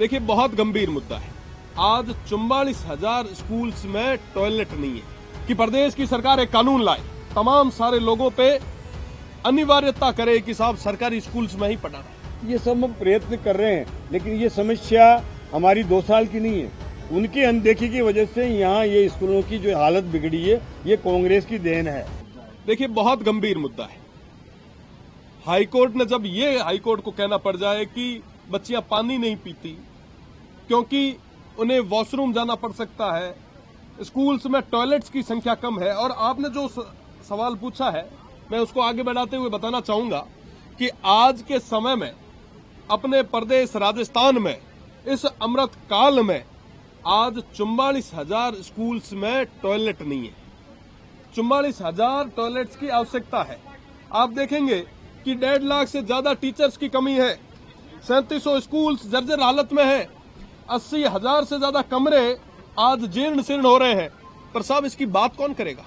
देखिए, बहुत गंभीर मुद्दा है। आज 44,000 स्कूल्स में टॉयलेट नहीं है कि प्रदेश की सरकार एक कानून लाए, तमाम सारे लोगों पे अनिवार्यता करे कि साहब सरकारी स्कूल्स में ही पढ़ाना है। ये सब हम प्रयत्न कर रहे हैं, लेकिन ये समस्या हमारी 2 साल की नहीं है। उनकी अनदेखी की वजह से यहाँ ये स्कूलों की जो हालत बिगड़ी है, ये कांग्रेस की देन है। देखिए, बहुत गंभीर मुद्दा है। हाईकोर्ट ने जब ये हाईकोर्ट को कहना पड़ जाए कि बच्चियां पानी नहीं पीती क्योंकि उन्हें वॉशरूम जाना पड़ सकता है, स्कूल्स में टॉयलेट्स की संख्या कम है, और आपने जो सवाल पूछा है मैं उसको आगे बढ़ाते हुए बताना चाहूंगा कि आज के समय में अपने प्रदेश राजस्थान में इस अमृत काल में आज 44,000 स्कूल्स में टॉयलेट नहीं है। 44,000 टॉयलेट्स की आवश्यकता है। आप देखेंगे कि 1.5 लाख से ज्यादा टीचर्स की कमी है, 3700 स्कूल्स जर्जर हालत में है, 80,000 से ज्यादा कमरे आज जीर्ण शीर्ण हो रहे हैं। पर साहब, इसकी बात कौन करेगा?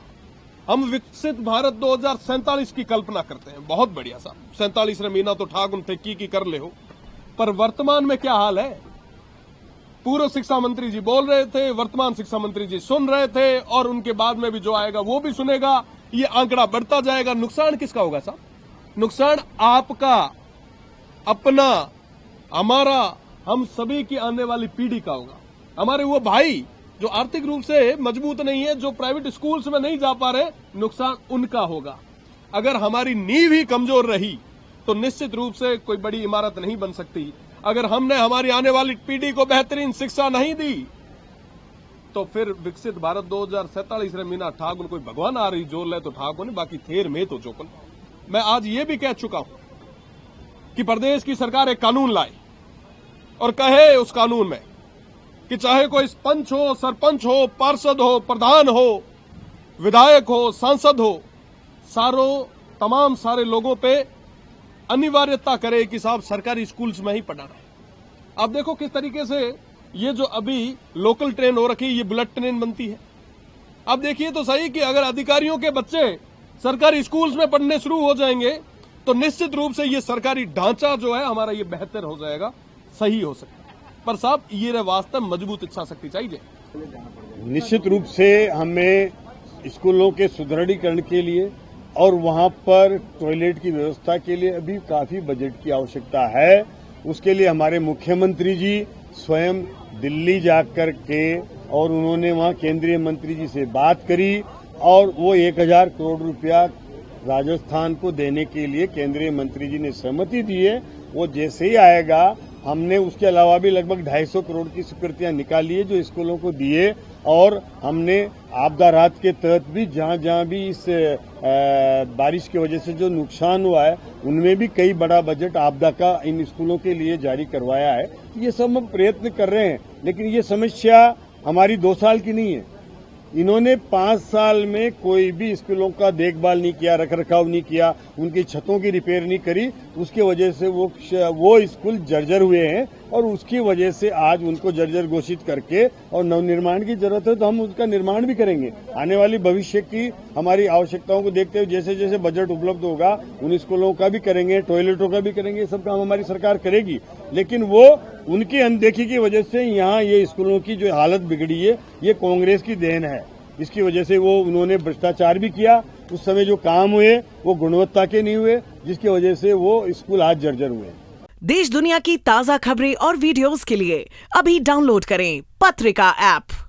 हम विकसित भारत 2047 की कल्पना करते हैं, बहुत बढ़िया साहब, 47 रे महीना तो ठाकुन फेंकी की कर ले हो। पर वर्तमान में क्या हाल है? पूर्व शिक्षा मंत्री जी बोल रहे थे, वर्तमान शिक्षा मंत्री जी सुन रहे थे, और उनके बाद में भी जो आएगा वो भी सुनेगा। ये आंकड़ा बढ़ता जाएगा। नुकसान किसका होगा साहब? नुकसान आपका, अपना, हमारा, हम सभी की आने वाली पीढ़ी का होगा। हमारे वो भाई जो आर्थिक रूप से मजबूत नहीं है, जो प्राइवेट स्कूल्स में नहीं जा पा रहे, नुकसान उनका होगा। अगर हमारी नींव ही कमजोर रही तो निश्चित रूप से कोई बड़ी इमारत नहीं बन सकती। अगर हमने हमारी आने वाली पीढ़ी को बेहतरीन शिक्षा नहीं दी तो फिर विकसित भारत 2047 रे मीना ठाकुन कोई भगवान आ रही जोर ले तो ठाकुन, बाकी थेर में तो जोकन। मैं आज ये भी कह चुका हूं कि प्रदेश की सरकार एक कानून लाए और कहे उस कानून में कि चाहे कोई पंच हो, सरपंच हो, पार्षद हो, प्रधान हो, विधायक हो, सांसद हो, तमाम सारे लोगों पे अनिवार्यता करे कि साहब सरकारी स्कूल्स में ही पढ़ाना है। आप देखो किस तरीके से ये जो अभी लोकल ट्रेन हो रखी है, ये बुलेट ट्रेन बनती है। अब देखिए तो सही कि अगर अधिकारियों के बच्चे सरकारी स्कूल्स में पढ़ने शुरू हो जाएंगे तो निश्चित रूप से ये सरकारी ढांचा जो है हमारा ये बेहतर हो जाएगा, सही हो सकता है। पर साहब, ये वास्तव मजबूत इच्छा शक्ति चाहिए। निश्चित रूप से हमें स्कूलों के सुदृढ़ीकरण के लिए और वहां पर टॉयलेट की व्यवस्था के लिए अभी काफी बजट की आवश्यकता है। उसके लिए हमारे मुख्यमंत्री जी स्वयं दिल्ली जाकर के और उन्होंने वहां केंद्रीय मंत्री जी से बात करी और वो 1,000 करोड़ रुपया राजस्थान को देने के लिए केंद्रीय मंत्री जी ने सहमति दी है। वो जैसे ही आएगा, हमने उसके अलावा भी लगभग 250 करोड़ की स्वीकृतियां निकाली है जो स्कूलों को दिए, और हमने आपदा राहत के तहत भी जहां भी इस बारिश की वजह से जो नुकसान हुआ है उनमें भी कई बड़ा बजट आपदा का इन स्कूलों के लिए जारी करवाया है। ये सब हम प्रयत्न कर रहे हैं, लेकिन ये समस्या हमारी 2 साल की नहीं है। इन्होंने 5 साल में कोई भी स्कूलों का देखभाल नहीं किया, रखरखाव नहीं किया, उनकी छतों की रिपेयर नहीं करी। उसकी वजह से वो स्कूल जर्जर हुए हैं और उसकी वजह से आज उनको जर्जर घोषित करके और नवनिर्माण की जरूरत है तो हम उसका निर्माण भी करेंगे। आने वाली भविष्य की हमारी आवश्यकताओं को देखते हुए जैसे जैसे बजट उपलब्ध होगा उन स्कूलों का भी करेंगे, टॉयलेटों का भी करेंगे, सब काम हमारी सरकार करेगी। लेकिन वो उनकी अनदेखी की वजह से यहाँ ये स्कूलों की जो हालत बिगड़ी है, ये कांग्रेस की देन है। इसकी वजह से उन्होंने भ्रष्टाचार भी किया, उस समय जो काम हुए वो गुणवत्ता के नहीं हुए, जिसकी वजह से वो स्कूल आज जर्जर हुए। देश दुनिया की ताजा खबरें और वीडियोस के लिए अभी डाउनलोड करें पत्रिका ऐप।